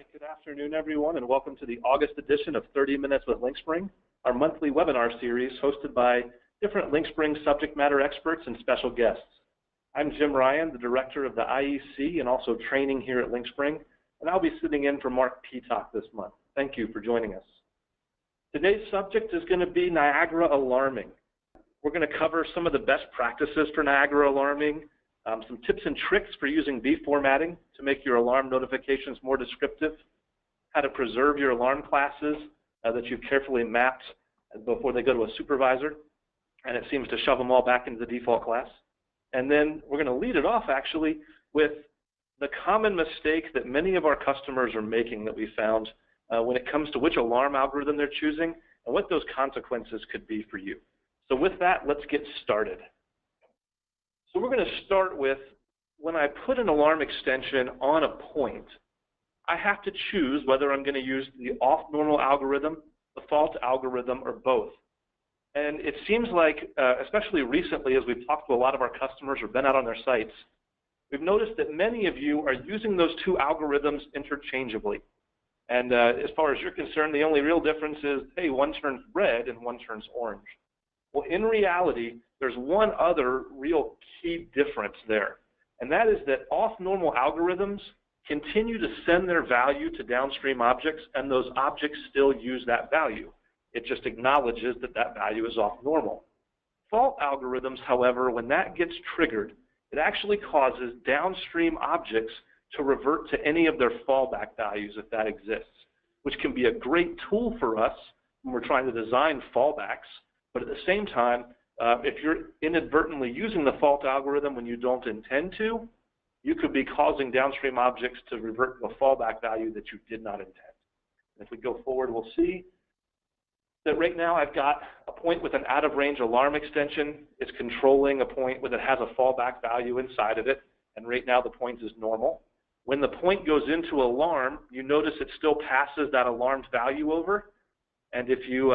Hi, good afternoon, everyone, and welcome to the August edition of 30 Minutes with LinkSpring, our monthly webinar series hosted by different LinkSpring subject matter experts and special guests. I'm Jim Ryan, the director of the IEC and also training here at LinkSpring, and I'll be sitting in for Mark Peacock this month. Thank you for joining us. Today's subject is going to be Niagara alarming. We're going to cover some of the best practices for Niagara alarming, some tips and tricks for using B formatting to make your alarm notifications more descriptive, how to preserve your alarm classes that you've carefully mapped before they go to a supervisor, and it seems to shove them all back into the default class. And then we're going to lead it off actually with the common mistake that many of our customers are making that we found when it comes to which alarm algorithm they're choosing and what those consequences could be for you. So with that, let's get started. So we're going to start with, when I put an alarm extension on a point, I have to choose whether I'm going to use the off-normal algorithm, the fault algorithm, or both. And it seems like, especially recently as we've talked to a lot of our customers or been out on their sites, we've noticed that many of you are using those two algorithms interchangeably. And as far as you're concerned, the only real difference is, hey, one turns red and one turns orange. Well, in reality, there's one other real key difference there, and that is that off-normal algorithms continue to send their value to downstream objects, and those objects still use that value. It just acknowledges that that value is off-normal. Fault algorithms, however, when that gets triggered, it actually causes downstream objects to revert to any of their fallback values if that exists, which can be a great tool for us when we're trying to design fallbacks. But at the same time, if you're inadvertently using the fault algorithm when you don't intend to, you could be causing downstream objects to revert to a fallback value that you did not intend. And if we go forward, we'll see that right now I've got a point with an out-of-range alarm extension. It's controlling a point that has a fallback value inside of it, and right now the point is normal. When the point goes into alarm, you notice it still passes that alarmed value over, and if you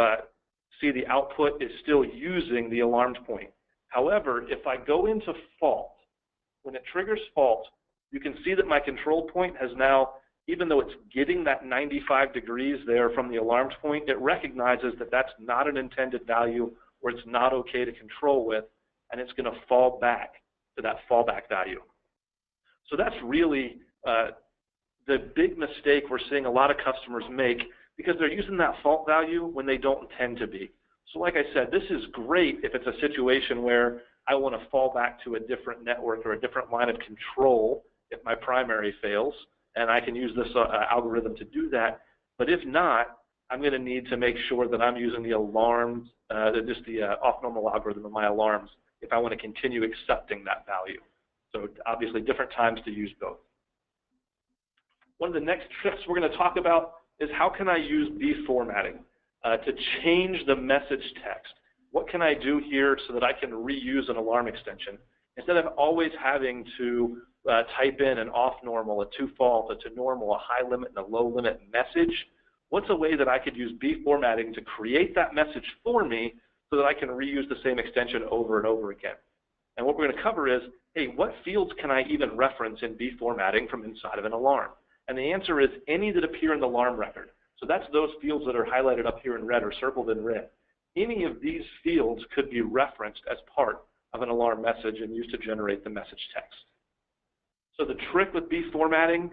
see the output is still using the alarmed point. However, if I go into fault, when it triggers fault, you can see that my control point has now, even though it's getting that 95 degrees there from the alarmed point, it recognizes that that's not an intended value or it's not okay to control with, and it's going to fall back to that fallback value. So that's really the big mistake we're seeing a lot of customers make, because they're using that fault value when they don't intend to be. So like I said, this is great if it's a situation where I want to fall back to a different network or a different line of control if my primary fails, and I can use this algorithm to do that. But if not, I'm going to need to make sure that I'm using the alarms, just the off-normal algorithm of my alarms if I want to continue accepting that value. So obviously different times to use both. One of the next tricks we're going to talk about is how can I use B formatting to change the message text. What can I do here so that I can reuse an alarm extension instead of always having to type in an off-normal, a to-fault, a to-normal, a high limit, and a low limit message? What's a way that I could use B formatting to create that message for me so that I can reuse the same extension over and over again? And what we're going to cover is, hey, what fields can I even reference in B formatting from inside of an alarm? And the answer is any that appear in the alarm record. So that's those fields that are highlighted up here in red or circled in red. Any of these fields could be referenced as part of an alarm message and used to generate the message text. So the trick with B formatting,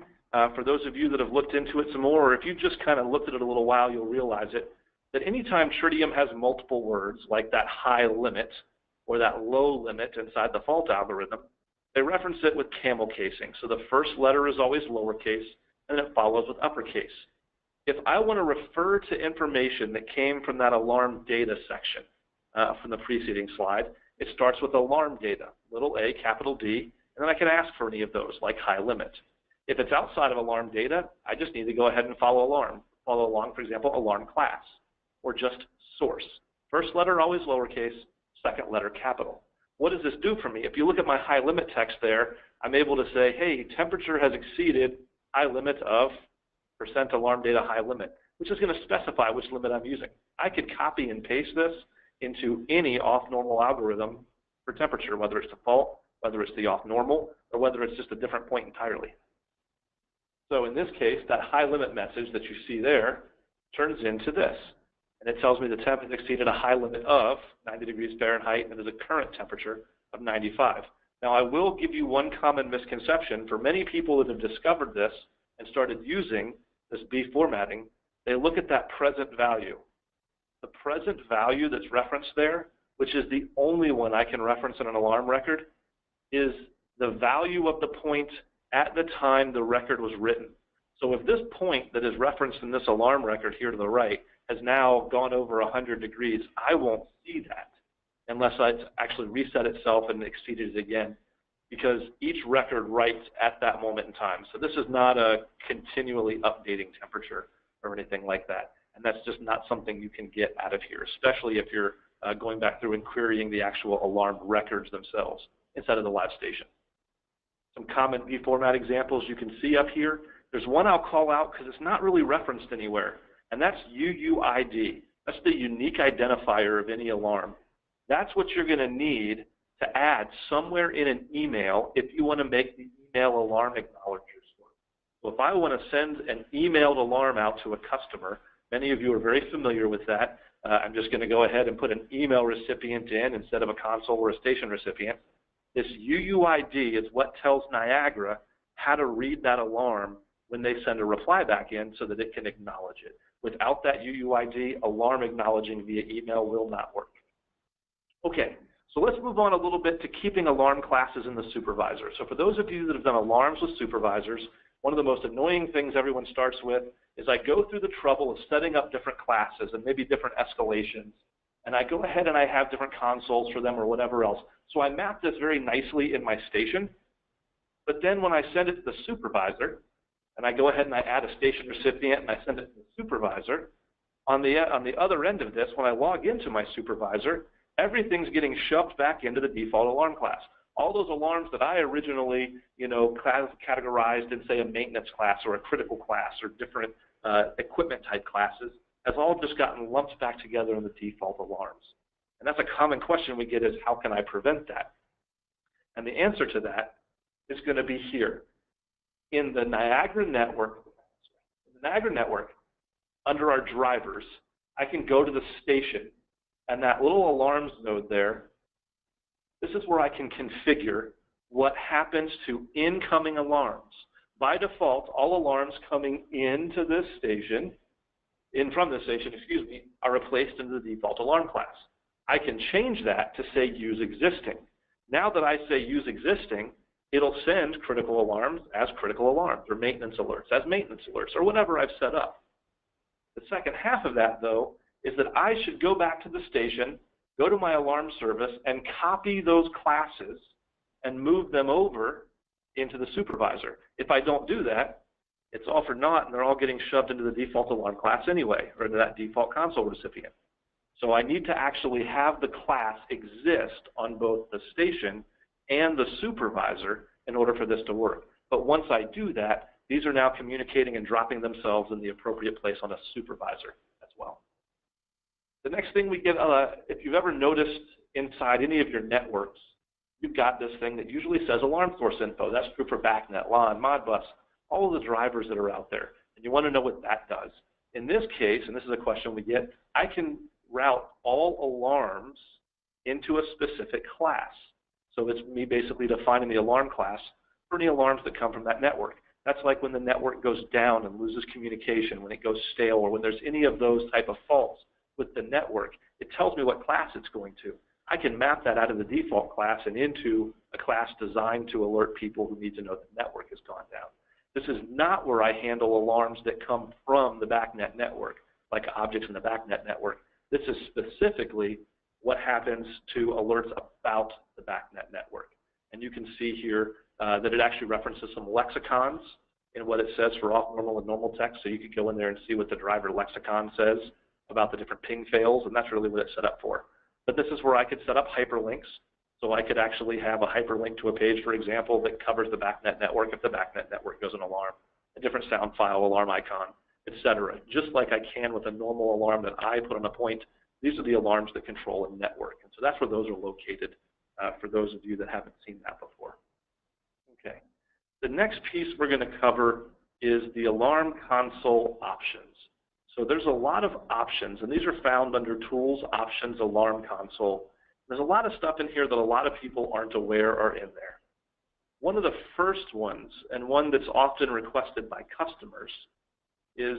for those of you that have looked into it some more, or if you just kind of looked at it a little while, you'll realize it, that anytime Tritium has multiple words, like that high limit or that low limit inside the fault algorithm, they reference it with camel casing. So the first letter is always lowercase, and then it follows with uppercase. If I want to refer to information that came from that alarm data section from the preceding slide, it starts with alarm data, little a, capital D, and then I can ask for any of those, like high limit. If it's outside of alarm data, I just need to go ahead and follow along, for example, alarm class, or just source. First letter always lowercase, second letter capital. What does this do for me? If you look at my high limit text there, I'm able to say, hey, temperature has exceeded high limit of % alarm data high limit, which is going to specify which limit I'm using. I could copy and paste this into any off-normal algorithm for temperature, whether it's the fault, whether it's the off-normal, or whether it's just a different point entirely. So in this case, that high limit message that you see there turns into this. And it tells me the temp has exceeded a high limit of 90 degrees Fahrenheit and there's a current temperature of 95. Now I will give you one common misconception. For many people that have discovered this and started using this B formatting, they look at that present value. The present value that's referenced there, which is the only one I can reference in an alarm record, is the value of the point at the time the record was written. So if this point that is referenced in this alarm record here to the right has now gone over 100 degrees, I won't see that unless it's actually reset itself and exceeded it again, because each record writes at that moment in time. So this is not a continually updating temperature or anything like that. And that's just not something you can get out of here, especially if you're going back through and querying the actual alarm records themselves instead of the live station. Some common B format examples you can see up here. There's one I'll call out because it's not really referenced anywhere, and that's UUID. That's the unique identifier of any alarm. That's what you're going to need to add somewhere in an email if you want to make the email alarm acknowledgers work. So if I want to send an emailed alarm out to a customer, many of you are very familiar with that. I'm just going to go ahead and put an email recipient in instead of a console or a station recipient. This UUID is what tells Niagara how to read that alarm when they send a reply back in so that it can acknowledge it. Without that UUID, alarm acknowledging via email will not work. Okay, so let's move on a little bit to keeping alarm classes in the supervisor. So for those of you that have done alarms with supervisors, one of the most annoying things everyone starts with is I go through the trouble of setting up different classes and maybe different escalations. And I go ahead and I have different consoles for them or whatever else. So I map this very nicely in my station. But then when I send it to the supervisor, and I go ahead and I add a station recipient and I send it to the supervisor, on the other end of this, when I log into my supervisor, everything's getting shoved back into the default alarm class. All those alarms that I originally, categorized in, say, a maintenance class or a critical class or different equipment type classes, has all just gotten lumped back together in the default alarms. And that's a common question we get is, how can I prevent that? And the answer to that is going to be here. In the Niagara network, under our drivers, I can go to the station, and that little alarms node there, this is where I can configure what happens to incoming alarms. By default, all alarms coming into this station, from this station, are replaced into the default alarm class. I can change that to say use existing. Now that I say use existing, it'll send critical alarms as critical alarms or maintenance alerts as maintenance alerts or whatever I've set up. The second half of that, though, is that I should go back to the station, go to my alarm service, and copy those classes and move them over into the supervisor. If I don't do that, it's all for naught, and they're all getting shoved into the default alarm class anyway, or into that default console recipient. So I need to actually have the class exist on both the station and the supervisor in order for this to work. But once I do that, these are now communicating and dropping themselves in the appropriate place on a supervisor as well. The next thing we get, if you've ever noticed inside any of your networks, you've got this thing that usually says alarm source info. That's true for BACnet, LAN, Modbus, all of the drivers that are out there. And you want to know what that does. In this case, and this is a question we get, I can route all alarms into a specific class. So it's me basically defining the alarm class for any alarms that come from that network. That's like when the network goes down and loses communication, when it goes stale, or when there's any of those type of faults with the network. It tells me what class it's going to. I can map that out of the default class and into a class designed to alert people who need to know the network has gone down. This is not where I handle alarms that come from the BACnet network, like objects in the BACnet network. This is specifically what happens to alerts about the BACnet network. And you can see here that it actually references some lexicons in what it says for off-normal and normal text. So you could go in there and see what the driver lexicon says about the different ping fails, and that's really what it's set up for. But this is where I could set up hyperlinks. So I could actually have a hyperlink to a page, for example, that covers the BACnet network if the BACnet network goes an alarm, a different sound file, alarm icon, etc. Just like I can with a normal alarm that I put on a point, these are the alarms that control a network. And so that's where those are located for those of you that haven't seen that before. Okay. The next piece we're going to cover is the Alarm Console options. So there's a lot of options, and these are found under Tools, Options, Alarm Console. There's a lot of stuff in here that a lot of people aren't aware are in there. One of the first ones, and one that's often requested by customers, is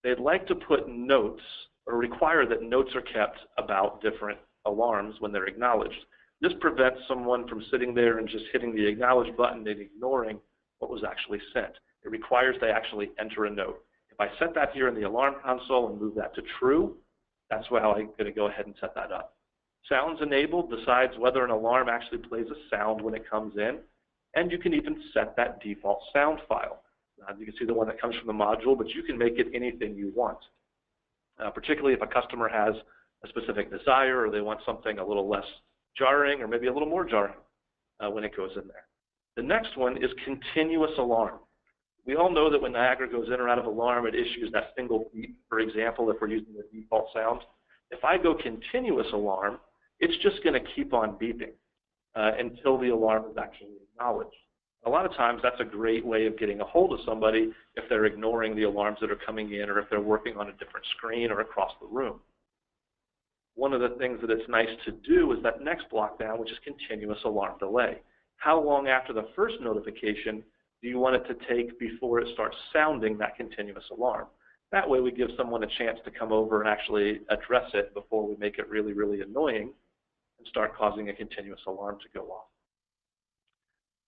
they'd like to put notes or require that notes are kept about different alarms when they're acknowledged. This prevents someone from sitting there and just hitting the acknowledge button and ignoring what was actually sent. It requires they actually enter a note. If I set that here in the Alarm Console and move that to true, that's how I'm going to go ahead and set that up. Sounds enabled decides whether an alarm actually plays a sound when it comes in, and you can even set that default sound file. You can see the one that comes from the module, but you can make it anything you want. Particularly if a customer has a specific desire or they want something a little less jarring or maybe a little more jarring when it goes in there. The next one is continuous alarm. We all know that when Niagara goes in or out of alarm, it issues that single beep, for example, if we're using the default sound. If I go continuous alarm, it's just going to keep on beeping until the alarm is actually acknowledged. A lot of times that's a great way of getting a hold of somebody if they're ignoring the alarms that are coming in or if they're working on a different screen or across the room. One of the things that it's nice to do is that next block down, which is continuous alarm delay. How long after the first notification do you want it to take before it starts sounding that continuous alarm? That way we give someone a chance to come over and actually address it before we make it really, really annoying and start causing a continuous alarm to go off.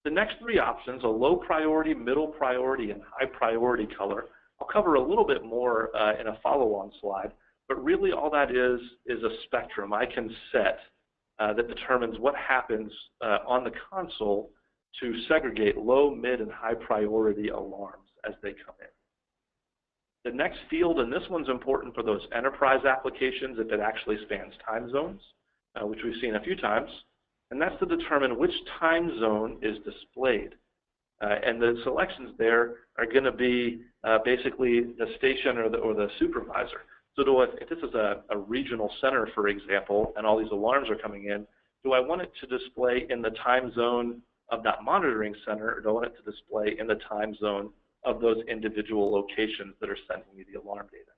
The next three options, a low priority, middle priority, and high priority color, I'll cover a little bit more in a follow-on slide, but really all that is a spectrum I can set that determines what happens on the console to segregate low, mid, and high priority alarms as they come in. The next field, and this one's important for those enterprise applications if it actually spans time zones, which we've seen a few times, and that's to determine which time zone is displayed. And the selections there are going to be basically the station or the supervisor. So if this is a regional center, for example, and all these alarms are coming in, do I want it to display in the time zone of that monitoring center, or do I want it to display in the time zone of those individual locations that are sending me the alarm data?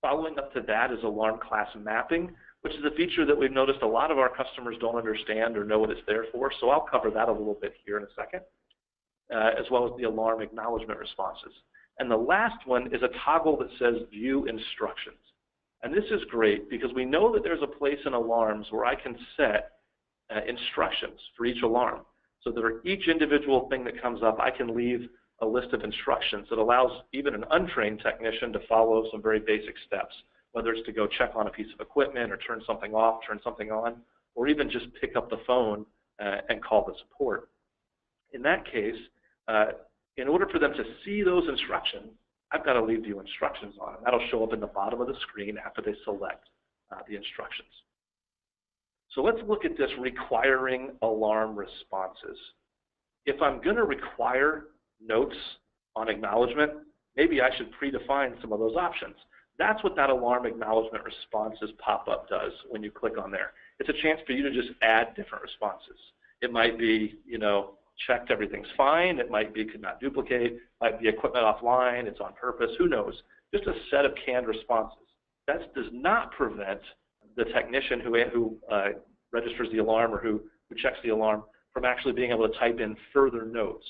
Following up to that is alarm class mapping, which is a feature that we've noticed a lot of our customers don't understand or know what it's there for, so I'll cover that a little bit here in a second, as well as the alarm acknowledgement responses. And the last one is a toggle that says View Instructions. And this is great because we know that there's a place in alarms where I can set instructions for each alarm. So that for each individual thing that comes up, I can leave a list of instructions that allows even an untrained technician to follow some very basic steps, whether it's to go check on a piece of equipment or turn something off, turn something on, or even just pick up the phone and call the support. In that case, in order for them to see those instructions, I've got to leave View Instructions on. And that'll show up in the bottom of the screen after they select the instructions. So let's look at this requiring alarm responses. If I'm going to require notes on acknowledgement, maybe I should predefine some of those options. That's what that alarm acknowledgement responses pop-up does when you click on there. It's a chance for you to just add different responses. It might be, checked everything's fine. It might be could not duplicate. It might be equipment offline. It's on purpose. Who knows? Just a set of canned responses. That does not prevent the technician who registers the alarm or who checks the alarm from actually being able to type in further notes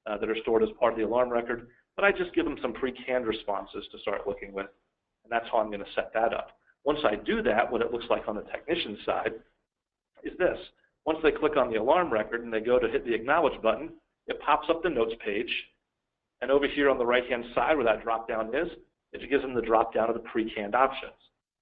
that are stored as part of the alarm record. But I just give them some pre-canned responses to start looking with. And that's how I'm going to set that up. Once I do that, what it looks like on the technician's side is this. Once they click on the alarm record and they go to hit the acknowledge button, it pops up the notes page. And over here on the right-hand side where that drop-down is, it gives them the drop-down of the pre-canned options.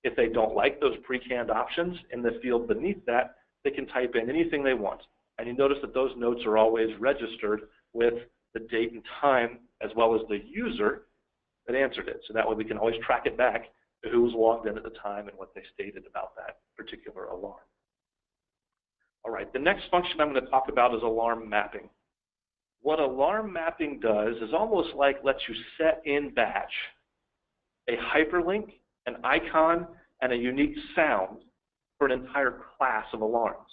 If they don't like those pre-canned options, in the field beneath that, they can type in anything they want. And you notice that those notes are always registered with the date and time as well as the user that answered it. So that way we can always track it back to who was logged in at the time and what they stated about that particular alarm. All right, the next function I'm going to talk about is alarm mapping. What alarm mapping does is almost like lets you set in batch a hyperlink, an icon, and a unique sound for an entire class of alarms.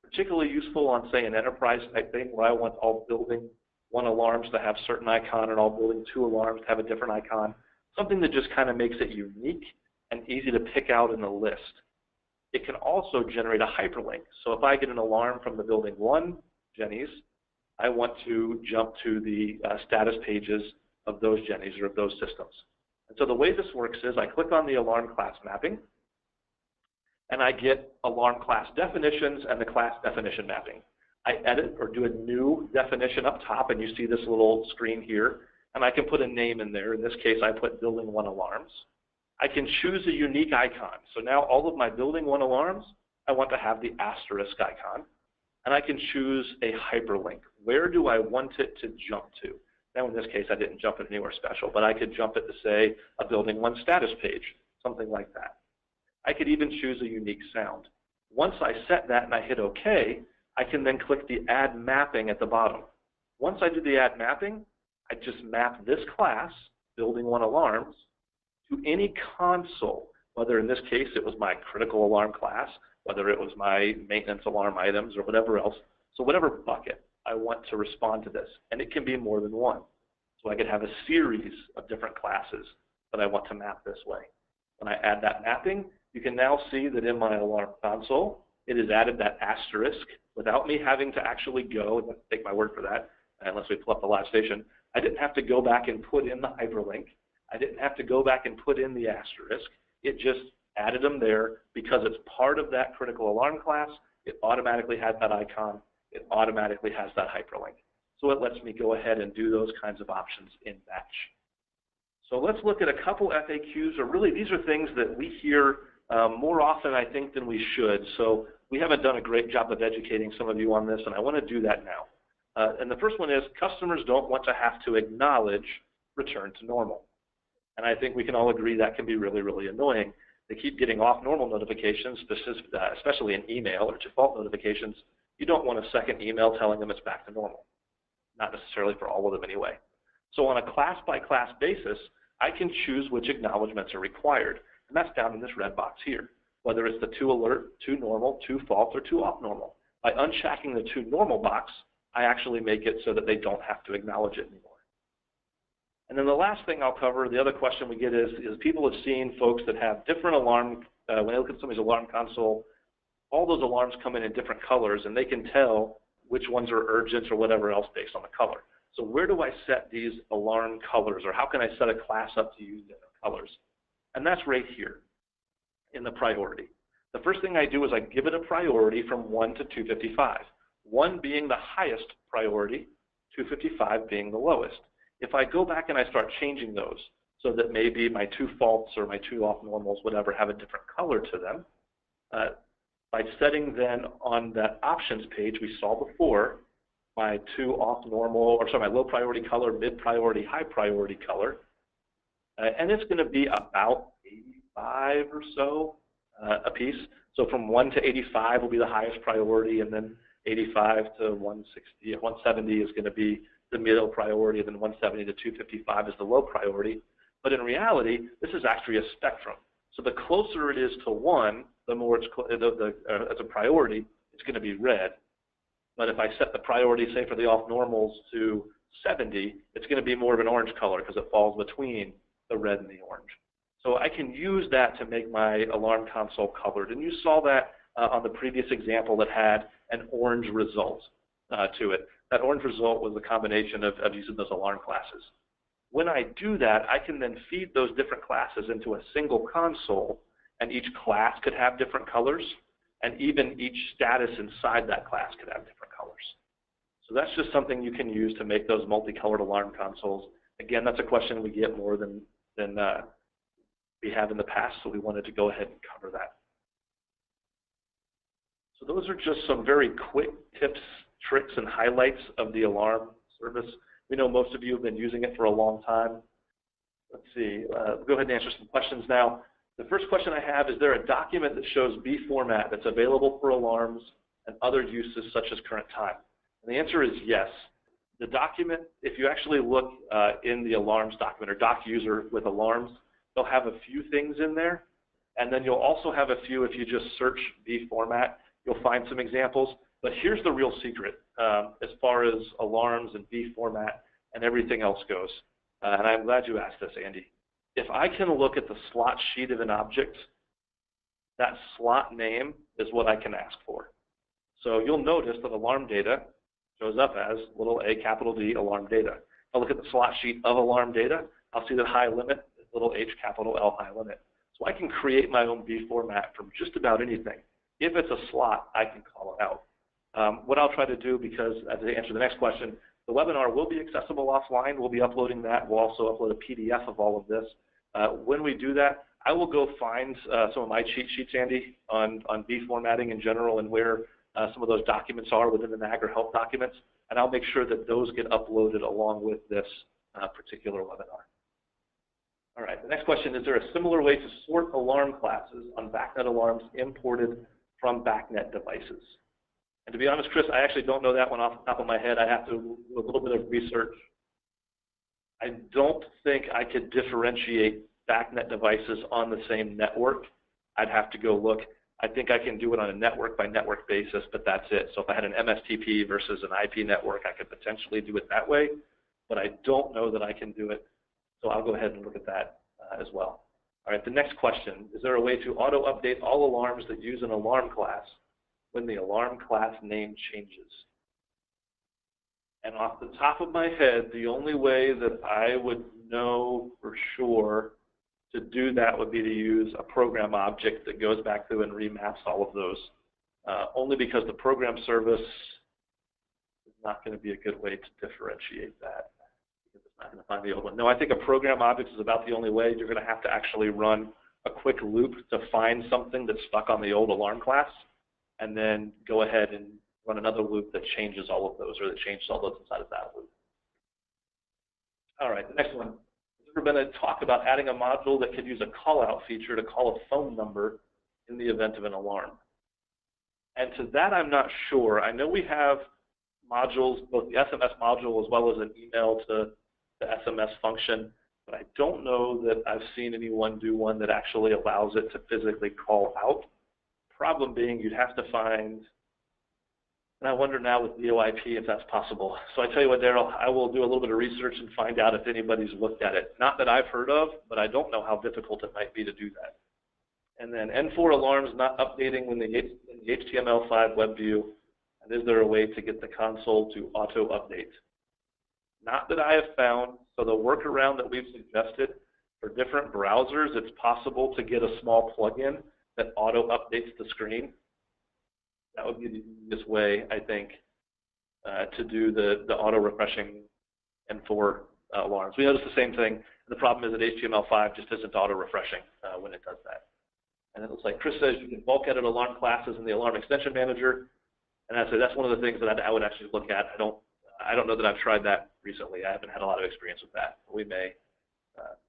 Particularly useful on, say, an enterprise type thing where I want all building want alarms to have certain icon and all building 2 alarms to have a different icon, something that just kind of makes it unique and easy to pick out in the list. It can also generate a hyperlink. So if I get an alarm from the building 1 Jenny's, I want to jump to the status pages of those Jenny's or of those systems. And so the way this works is I click on the alarm class mapping, and I get alarm class definitions and the class definition mapping. I edit or do a new definition up top, and you see this little screen here, and I can put a name in there. In this case, I put building 1 alarms. I can choose a unique icon. So now all of my building 1 alarms, I want to have the asterisk icon. And I can choose a hyperlink. Where do I want it to jump to? Now in this case, I didn't jump it anywhere special, but I could jump it to, say, a building 1 status page, something like that. I could even choose a unique sound. Once I set that and I hit OK, I can then click the Add Mapping at the bottom. Once I do the Add Mapping, I just map this class, building 1 alarms, to any console, whether in this case it was my critical alarm class, whether it was my maintenance alarm items or whatever else. So whatever bucket I want to respond to this, and it can be more than one. So I could have a series of different classes that I want to map this way. When I add that mapping, you can now see that in my alarm console, it has added that asterisk without me having to actually go, and take my word for that, unless we pull up the live station. I didn't have to go back and put in the hyperlink. I didn't have to go back and put in the asterisk. It just added them there because it's part of that critical alarm class. It automatically has that icon. It automatically has that hyperlink. So it lets me go ahead and do those kinds of options in batch. So let's look at a couple FAQs, or really these are things that we hear more often, I think, than we should. So we haven't done a great job of educating some of you on this, and I want to do that now. And the first one is customers don't want to have to acknowledge return to normal. And I think we can all agree that can be really, really annoying. They keep getting off normal notifications, especially in email or default notifications. You don't want a second email telling them it's back to normal. Not necessarily for all of them anyway. So on a class-by-class basis, I can choose which acknowledgments are required. And that's down in this red box here. Whether it's the to alert, to normal, to false, or to off normal. By unchecking the to normal box, I actually make it so that they don't have to acknowledge it anymore. And then the last thing I'll cover, the other question we get is people have seen folks that have different alarm, when they look at somebody's alarm console, all those alarms come in different colors, and they can tell which ones are urgent or whatever else based on the color. So where do I set these alarm colors, or how can I set a class up to use different colors? And that's right here in the priority. The first thing I do is I give it a priority from 1 to 255, 1 being the highest priority, 255 being the lowest. If I go back and I start changing those so that maybe my 2 false or my 2 off normals, whatever, have a different color to them, by setting then on that options page we saw before, my 2 off normal, or sorry, my low priority color, mid priority, high priority color, and it's going to be about 85 or so a piece. So from 1 to 85 will be the highest priority, and then 85 to 160, 170 is going to be the middle priority, and then 170 to 255 is the low priority. But in reality, this is actually a spectrum. So the closer it is to 1, the more it's as a priority, it's going to be red. But if I set the priority, say for the off normals, to 70, it's going to be more of an orange color because it falls between the red and the orange. So I can use that to make my alarm console colored. And you saw that on the previous example that had an orange result to it. That orange result was a combination of using those alarm classes. When I do that, I can then feed those different classes into a single console, and each class could have different colors, and even each status inside that class could have different colors. So that's just something you can use to make those multicolored alarm consoles. Again, that's a question we get more than we have in the past, so we wanted to go ahead and cover that. So those are just some very quick tips, tricks, and highlights of the alarm service. We know most of you have been using it for a long time. Let's see, we'll go ahead and answer some questions now. The first question I have, is there a document that shows B format that's available for alarms and other uses such as current time? And the answer is yes. The document, if you actually look in the alarms document or doc user with alarms, they'll have a few things in there. And then you'll also have a few, if you just search B format, you'll find some examples. But here's the real secret. as far as alarms and V format and everything else goes. And I'm glad you asked this, Andy. If I can look at the slot sheet of an object, that slot name is what I can ask for. So you'll notice that alarm data shows up as little a capital D alarm data. If I look at the slot sheet of alarm data, I'll see that high limit is little h capital L high limit. So I can create my own V format from just about anything. If it's a slot, I can call it out. What I'll try to do, because to answer the next question, the webinar will be accessible offline. We'll be uploading that. We'll also upload a PDF of all of this. When we do that, I will go find some of my cheat sheets, Andy, on V formatting in general and where some of those documents are within the Niagara Health documents, and I'll make sure that those get uploaded along with this particular webinar. All right, the next question, is there a similar way to sort alarm classes on BACnet alarms imported from BACnet devices? And to be honest, Chris, I actually don't know that one off the top of my head. I have to do a little bit of research. I don't think I could differentiate BACnet devices on the same network. I'd have to go look. I think I can do it on a network by network basis, but that's it. So if I had an MSTP versus an IP network, I could potentially do it that way, but I don't know that I can do it. So I'll go ahead and look at that as well. All right, the next question, is there a way to auto-update all alarms that use an alarm class when the alarm class name changes? And off the top of my head, the only way that I would know for sure to do that would be to use a program object that goes back through and remaps all of those, only because the program service is not going to be a good way to differentiate that. It's not going to find the old one. No, I think a program object is about the only way. You're going to have to actually run a quick loop to find something that's stuck on the old alarm class, and then go ahead and run another loop that changes all of those, or that changes all those inside of that loop. All right, the next one. There's been a talk about adding a module that could use a call-out feature to call a phone number in the event of an alarm. And to that, I'm not sure. I know we have modules, both the SMS module as well as an email to the SMS function, but I don't know that I've seen anyone do one that actually allows it to physically call out. Problem being, you'd have to find, and I wonder now with VoIP if that's possible. So I tell you what, Daryl, I will do a little bit of research and find out if anybody's looked at it. Not that I've heard of, but I don't know how difficult it might be to do that. And then N4 alarms not updating when the HTML5 web view, and is there a way to get the console to auto-update? Not that I have found. So the workaround that we've suggested for different browsers, it's possible to get a small plugin that auto-updates the screen. That would be the easiest way, I think, to do the auto-refreshing N4 alarms. We notice the same thing. The problem is that HTML5 just isn't auto-refreshing when it does that. And it looks like Chris says you can bulk edit alarm classes in the Alarm Extension Manager. And I say that's one of the things that I would actually look at. I don't know that I've tried that recently. I haven't had a lot of experience with that. But we may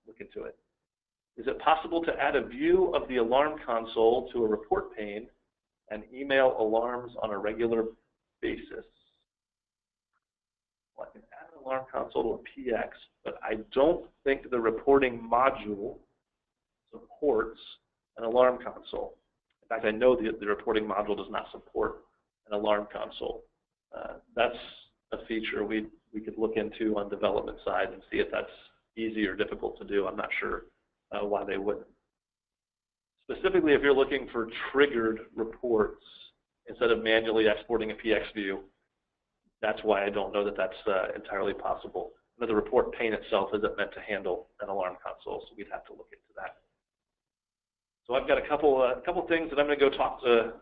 look into it. Is it possible to add a view of the alarm console to a report pane and email alarms on a regular basis? Well, I can add an alarm console to a PX, but I don't think the reporting module supports an alarm console. In fact, I know the reporting module does not support an alarm console. That's a feature we could look into on development side and see if that's easy or difficult to do. I'm not sure why they wouldn't. Specifically, if you're looking for triggered reports instead of manually exporting a PX view, that's why I don't know that that's entirely possible. But the report pane itself isn't meant to handle an alarm console, so we'd have to look into that. So I've got a couple things that I'm going to go talk to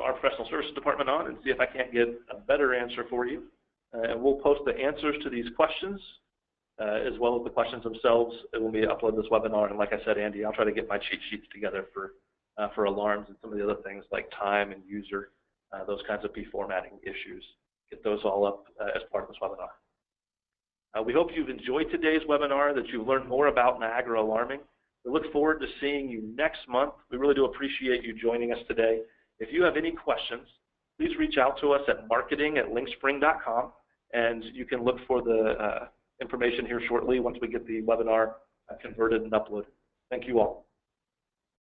our professional services department on and see if I can't get a better answer for you. And we'll post the answers to these questions as well as the questions themselves when we upload this webinar. And like I said, Andy, I'll try to get my cheat sheets together for alarms and some of the other things like time and user, those kinds of formatting issues. Get those all up as part of this webinar. We hope you've enjoyed today's webinar, that you've learned more about Niagara Alarming. We look forward to seeing you next month. We really do appreciate you joining us today. If you have any questions, please reach out to us at marketing@linkspring.com, and you can look for the information here shortly once we get the webinar converted and uploaded. Thank you all.